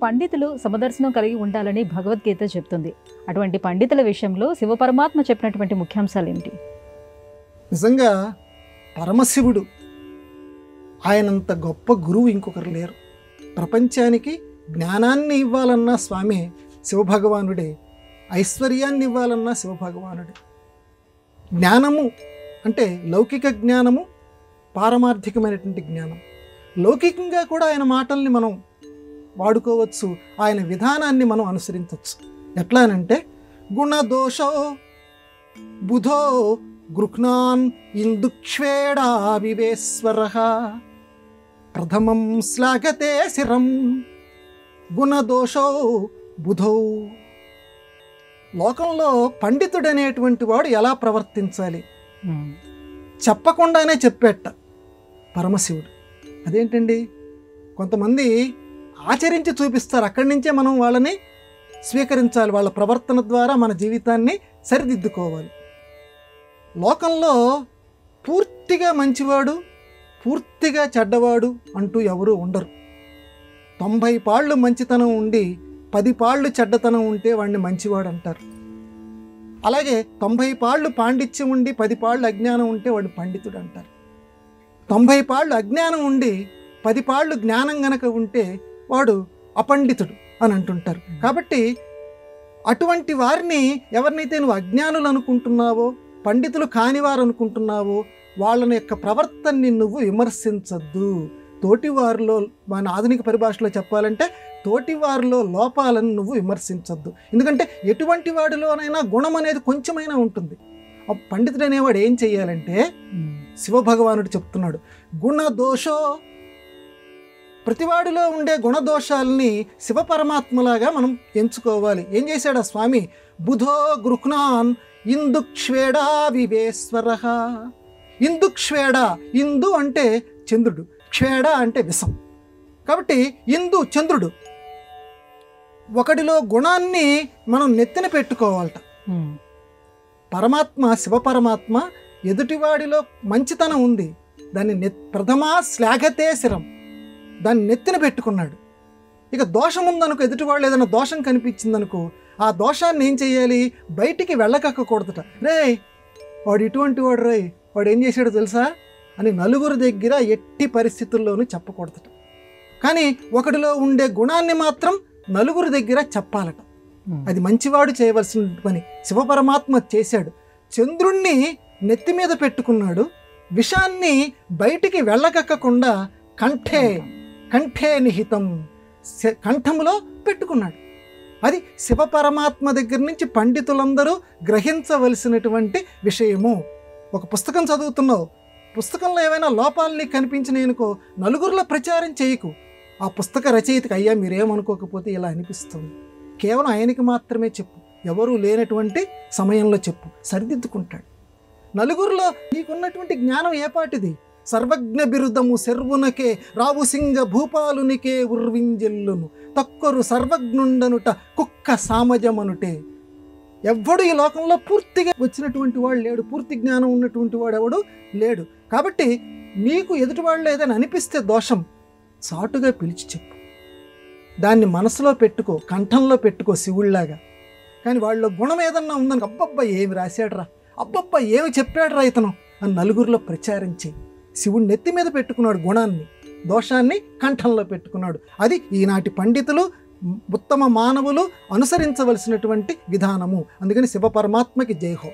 పండితులు సమదర్శనం కలిగి ఉండాలని భగవద్గీత చెప్తుంది. అటువంటి పండితుల విషయంలో శివపరమాత్మ చెప్పినటువంటి ముఖ్యాంశాలు ఏమిటి? నిజంగా పరమశివుడు ఆయనంత గొప్ప గురువు ఇంకొకరు లేరు. ప్రపంచానికి జ్ఞానాన్ని ఇవ్వాలన్నా స్వామి శివభగవానుడే, ఐశ్వర్యాన్ని ఇవ్వాలన్నా శివభగవానుడే. జ్ఞానము అంటే లౌకిక జ్ఞానము, పారమార్థికమైనటువంటి జ్ఞానం. లౌకికంగా కూడా ఆయన మాటల్ని మనం వాడుకోవచ్చు, ఆయన విధానాన్ని మనం అనుసరించవచ్చు. ఎట్లానంటే గుణదోషో బుధో గృహ్ణాన్ ఇందుక్ష్వేడా వివేశ్వర ప్రథమం శ్లాఘతే శిరం గుణదోషో బుధౌ. లోకంలో పండితుడనేటువంటి వాడు ఎలా ప్రవర్తించాలి చెప్పకుండానే చెప్పేట పరమశివుడు. అదేంటండి, కొంతమంది ఆచరించి చూపిస్తారు, అక్కడి నుంచే మనం వాళ్ళని స్వీకరించాలి, వాళ్ళ ప్రవర్తన ద్వారా మన జీవితాన్ని సరిదిద్దుకోవాలి. లోకంలో పూర్తిగా మంచివాడు, పూర్తిగా చెడ్డవాడు అంటూ ఎవరూ ఉండరు. 90 పాళ్ళు మంచితనం ఉండి 10 పాళ్ళు చెడ్డతనం ఉంటే వాడిని మంచివాడు అంటారు. అలాగే 90 పాళ్ళు పాండిత్యం ఉండి 10 పాళ్ళు అజ్ఞానం ఉంటే వాడిని పండితుడు అంటారు. 90 పాళ్ళు అజ్ఞానం ఉండి 10 పాళ్ళు జ్ఞానం గనక ఉంటే వాడు అపండితుడు అని అంటుంటారు. కాబట్టి అటువంటి వారిని ఎవరినైతే నువ్వు అజ్ఞానులు అనుకుంటున్నావో, పండితులు కానివారు అనుకుంటున్నావో, వాళ్ళని యొక్క ప్రవర్తనని నువ్వు విమర్శించద్దు. తోటివారిలో, మన ఆధునిక పరిభాషలో చెప్పాలంటే తోటివారిలో లోపాలను నువ్వు విమర్శించద్దు. ఎందుకంటే ఎటువంటి వాడిలోనైనా గుణం అనేది కొంచెమైనా ఉంటుంది. ఆ పండితుడు అనేవాడు ఏం చెయ్యాలంటే, శివభగవానుడు చెప్తున్నాడు, గుణదోషో, ప్రతివాడిలో ఉండే గుణదోషాలని శివపరమాత్మలాగా మనం ఎంచుకోవాలి. ఏం చేశాడు ఆ స్వామి? బుధో గృహ్ణాన్ ఇందుక్ష్వేడా వివేశ్వర. ఇందుక్ష్వేడ, ఇందు అంటే చంద్రుడు, క్షేడ అంటే విషం. కాబట్టి ఇందు చంద్రుడు. ఒకడిలో గుణాన్ని మనం నెత్తిన పెట్టుకోవాలట. పరమాత్మ, శివపరమాత్మ ఎదుటివాడిలో మంచితనం ఉంది, దాన్ని ప్రథమా శ్లాఘతే శిరం, దాన్ని నెత్తిన పెట్టుకున్నాడు. ఇక దోషం ఉందనుకో, ఎదుటివాళ్ళు ఏదైనా దోషం కనిపించిందనుకో, ఆ దోషాన్ని ఏం చేయాలి? బయటికి వెళ్ళకక్కకూడదట. రే వాడు ఇటువంటి వాడు, రే వాడు ఏం చేశాడో తెలుసా అని నలుగురు దగ్గర ఎట్టి పరిస్థితుల్లోనూ చెప్పకూడదట. కానీ ఒకటిలో ఉండే గుణాన్ని మాత్రం నలుగురు దగ్గర చెప్పాలట. అది మంచివాడు చేయవలసిన పని. శివపరమాత్మ చేశాడు. చంద్రుణ్ణి నెత్తి మీద పెట్టుకున్నాడు, విషాన్ని బయటికి వెళ్ళకక్కకుండా కంఠే కంఠే నిహితం, కంఠములో పెట్టుకున్నాడు. అది శివపరమాత్మ దగ్గర నుంచి పండితులందరూ గ్రహించవలసినటువంటి విషయము. ఒక పుస్తకం చదువుతున్నావు, పుస్తకంలో ఏవైనా లోపాలు నీకు కనిపించినాయనుకో, నలుగురిలో ప్రచారం చేయకు. ఆ పుస్తక రచయితకి, అయ్యా మీరేమనుకోకపోతే ఇలా అనిపిస్తుంది, కేవలం ఆయనకి మాత్రమే చెప్పు, ఎవరూ లేనటువంటి సమయంలో చెప్పు, సరిదిద్దుకుంటాడు. నలుగురిలో నీకున్నటువంటి జ్ఞానం ఏపాటిది? సర్వజ్ఞ బిరుదము శర్వునకే రావుసింగ భూపాలునికే ఉర్వింజెల్లును తక్కరు సర్వజ్ఞుండనుట కుక్క సామజమనుటే. ఎవ్వడు ఈ లోకంలో పూర్తిగా వచ్చినటువంటి వాడు లేడు, పూర్తి జ్ఞానం ఉన్నటువంటి వాడు ఎవడు లేడు. కాబట్టి నీకు ఎదుటి వాళ్ళు ఏదైనా అనిపిస్తే దోషం, సాటుగా పిలిచి చెప్పు, దాన్ని మనసులో పెట్టుకో, కంఠంలో పెట్టుకో శివుళ్లాగా. కానీ వాళ్ళ గుణం ఏదన్నా ఉందని, అబ్బబ్బా ఏమి రాశాడురా, అబ్బబ్బా ఏమి చెప్పాడురా ఇతను అని నలుగురిలో ప్రచారం చేయి. శివుడు నెత్తి మీద పెట్టుకున్నాడు గుణాన్ని, దోషాన్ని కంఠంలో పెట్టుకున్నాడు. అది ఈనాటి పండితులు, ఉత్తమ మానవులు అనుసరించవలసినటువంటి విధానము. అందుకని శివ పరమాత్మకి జై హో.